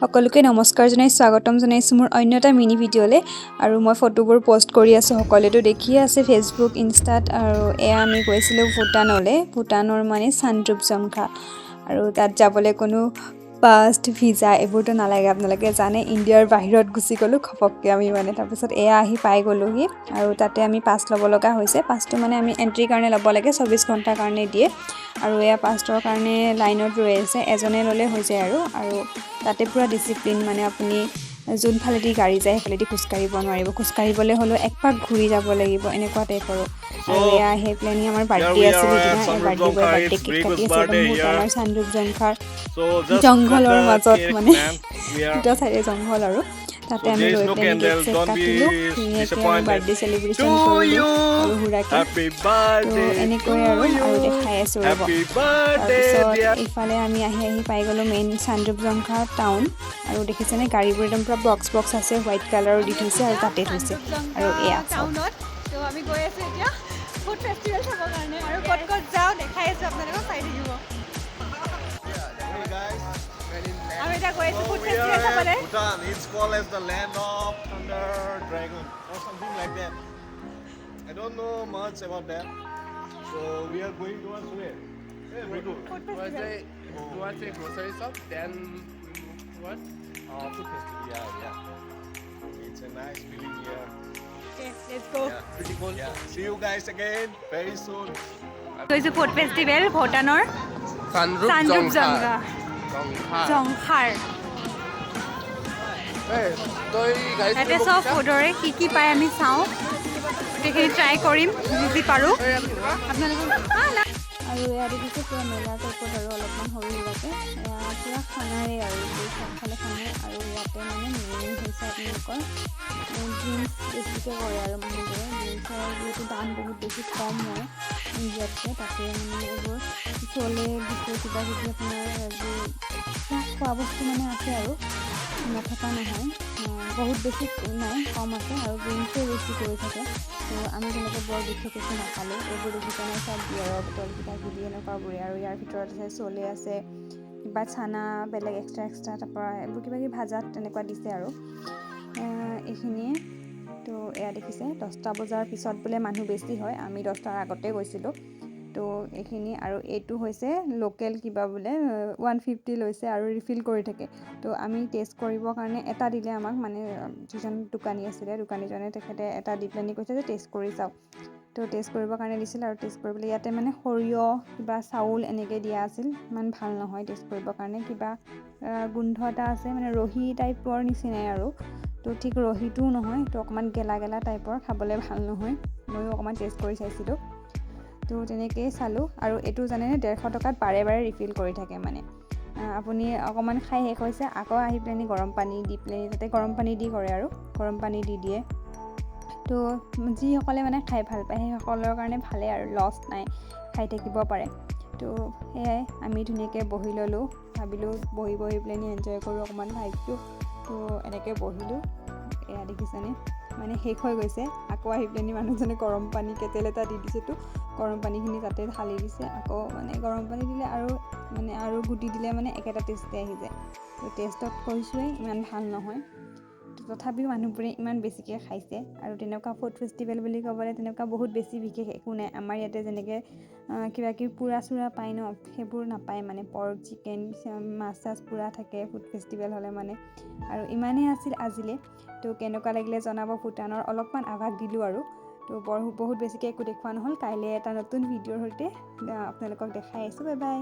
সকলোকে নমস্কাৰ জনাই স্বাগতম জনাইছোঁ মোৰ অন্য এটা মিনি ভিডিঅ'লে আৰু মই ফটোবোৰ পোষ্ট কৰি আছোঁ সকলোৱেতো দেখিয়ে আছে ফেচবুক ইনষ্টাত আৰু এয়া আমি গৈছিলোঁ ভূটানলৈ ভূটানৰ মানে চানড্ৰুপ জংঘা আৰু তাত যাবলৈ কোনো পাষ্ট ভিজা এইবোৰতো নালাগে আপোনালোকে জানে ইণ্ডিয়াৰ বাহিৰত গুচি গ'লোঁ খপককৈ আমি মানে তাৰপিছত এয়া আহি পাই গ'লোহি আৰু তাতে আমি পাছ ল'ব লগা হৈছে পাছটো মানে আমি এণ্ট্ৰিৰ কাৰণে ল'ব লাগে 24 ঘণ্টাৰ কাৰণে দিয়ে আৰু এয়া পাছৰ কাৰণে লাইনত ৰৈ আছে এজনে ল'লে হৈ যায় আৰু তাতে পুৰা ডিচিপ্লিন মানে আপুনি যোনফালেদি গাড়ী যায় সেইফালেদি খোজকাঢ়িব নোৱাৰিব খোজকাঢ়িবলৈ হ'লেও একপাক ঘূৰি যাব লাগিব এনেকুৱা টাইপ আৰু এয়া সেই প্লেনিং আমাৰ বাৰ্থডে আছিল সেইদিনা বাৰ্থডে বয় বাৰ্থডে কেক কাটি আছে একদম ভূটানৰ চানড্ৰুপ জংঘাৰ জংঘলৰ মাজত মানে দুটা চাইডে জংঘল আৰু তাতে আমি ৰৈ পেলাই কেক চেক কাটিলোঁ ধুনীয়াকৈ আমি বাৰ্থডে চেলিব্ৰেশ্যন কৰিলোঁ আৰু হুৰাকৈ তো এনেকৈ আৰু দেখাই আছোঁ ৰ'ব তাৰপিছত এইফালে আমি আহি পাই গ'লোঁ মেইন চানড্ৰুপ জংঘা টাউন আৰু দেখিছেনে গাড়ীবোৰ একদম পূৰা বক্স আছে হোৱাইট কালাৰো দি থৈছে আৰু তাতে থৈছে আৰু এয়া টাউনত তো আমি গৈ আছোঁ এতিয়া ফুড ফেষ্টিভেল চাবৰ কাৰণে আৰু ক'ত ক'ত যাওঁ দেখাই আছোঁ আপোনালোকক চাই থাকিব আমি এতিয়া গৈ আছোঁ ফুড ফেষ্টিভেল চাবলৈ Bhutan, it's called as the land of thunder dragon or something like that. I don't know much about that. So we are going towards where? Hey, very good. Food festival. Towards a grocery shop, then we move towards Food festival. Yeah. It's a nice feeling here. Okay, let's go. Yeah. pretty cool. Yeah. See you guys again very soon. গৈছোঁ food festival ভূটানৰ Sanrup চানড্ৰুপ Jongha. জংঘা জংঘাৰ Hey, তই গাড়ী ইয়াতে চব ফুডৰে কি পায় আমি চাওঁ গোটেইখিনি ট্ৰাই কৰিম যি পাৰোঁ আপোনালোকক আৰু এয়া দেখিছোঁ পূৰা মেলা টাইপত আৰু অলপমান সৰু সুৰাকৈ এয়া পূৰা খানাৰে আৰু চবফালে খানা আৰু ইয়াতে মানে মেইন হৈছে আপোনালোকৰ ড্ৰিংকছ বেছিকৈ কৰে আৰু মানুহবোৰে ড্ৰিংকছৰ যিহেতু দাম বহুত বেছি কম হয় ইণ্ডিয়াতকৈ তাতে মানে এইবোৰ চলে বিস্কুট কিবা কিবি আপোনাৰ খোৱা বস্তু মানে আছে আৰু নথকা নহয় বহুত বেছি নাই কম আছে আৰু ড্ৰিংকছে বেছি কৰি থাকে তো আমি তেনেকৈ বৰ বিশেষ একো নাপালোঁ এইবোৰ দেখি কেনে চব বিয়াৰৰ বটল কিবা কিবি এনেকুৱাবোৰে আৰু ইয়াৰ ভিতৰত আছে চলে আছে কিবা চানা বেলেগ এক্সট্ৰা তাৰপৰা এইবোৰ কিবা কিবি ভাজাত তেনেকুৱা দিছে আৰু এইখিনিয়ে তো এয়া দেখিছে 10টা বজাৰ পিছত বোলে মানুহ বেছি হয় আমি 10টাৰ আগতে গৈছিলোঁ তো এইখিনি আৰু এইটো হৈছে লোকেল কিবা বোলে 150 লৈছে আৰু ৰিফিল কৰি থাকে তো আমি টেষ্ট কৰিবৰ কাৰণে এটা দিলে আমাক মানে যিজন দোকানী আছিলে দোকানীজনে তেখেতে এটা দি পেলানি কৈছে যে টেষ্ট কৰি চাওক তো টেষ্ট কৰিবৰ কাৰণে দিছিল আৰু টেষ্ট কৰিবলৈ ইয়াতে মানে সৰিয়হ কিবা চাউল এনেকৈ দিয়া আছিল ইমান ভাল নহয় টেষ্ট কৰিবৰ কাৰণে কিবা গোন্ধ এটা আছে মানে ৰহি টাইপৰ নিচিনাই আৰু তো ঠিক ৰহিটোও নহয় তো অকণমান গেলা গেলা টাইপৰ খাবলৈ ভাল নহয় ময়ো অকণমান টেষ্ট কৰি চাইছিলোঁ তো তেনেকৈয়ে চালোঁ আৰু এইটো জানেনে 150 টকাত বাৰে বাৰে ৰিফিল কৰি থাকে মানে আপুনি অকণমান খাই শেষ হৈছে আকৌ আহি পেলানি গৰম পানী দি পেলানি তাতে গৰম পানী দি কৰে আৰু গৰম পানী দি দিয়ে তো যিসকলে মানে খাই ভাল পায় সেইসকলৰ কাৰণে ভালেই আৰু লছ নাই খাই থাকিব পাৰে তো সেয়াই আমি ধুনীয়াকৈ বহি ল'লোঁ ভাবিলোঁ বহি পেলানি এনজয় কৰোঁ অকণমান ভাইবটো তো এনেকৈ বহিলোঁ এয়া দেখিছেনে মানে শেষ হৈ গৈছে আকৌ আহি পেলানি মানুহজনে গৰম পানী কেটেল এটা দি দিছেতো গৰম পানীখিনি তাতে ঢালি দিছে আকৌ মানে গৰম পানী দিলে আৰু গুটি দিলে মানে একেটা টেষ্টে আহি যায় তো টেষ্টত কৈছোঁৱেই ইমান ভাল নহয় তথাপিও মানুহবোৰে ইমান বেছিকৈ খাইছে আৰু তেনেকুৱা ফুড ফেষ্টিভেল বুলি ক'বলৈ তেনেকুৱা বহুত বেছি বিশেষ একো নাই আমাৰ ইয়াতে যেনেকৈ কিবা কিবি পুৰা চুৰা পায় ন সেইবোৰ নাপায় মানে পৰ্ক চিকেন মাছ চাছ পুৰা থাকে ফুড ফেষ্টিভেল হ'লে মানে আৰু ইমানেই আছিল আজিলৈ তো কেনেকুৱা লাগিলে জনাব ভূটানৰ অলপমান আভাস দিলোঁ আৰু তো বহুত বেছিকৈ একো দেখুওৱা নহ'ল কাইলৈ এটা নতুন ভিডিঅ'ৰ সৈতে আপোনালোকক দেখাই আছোঁ বাই বাই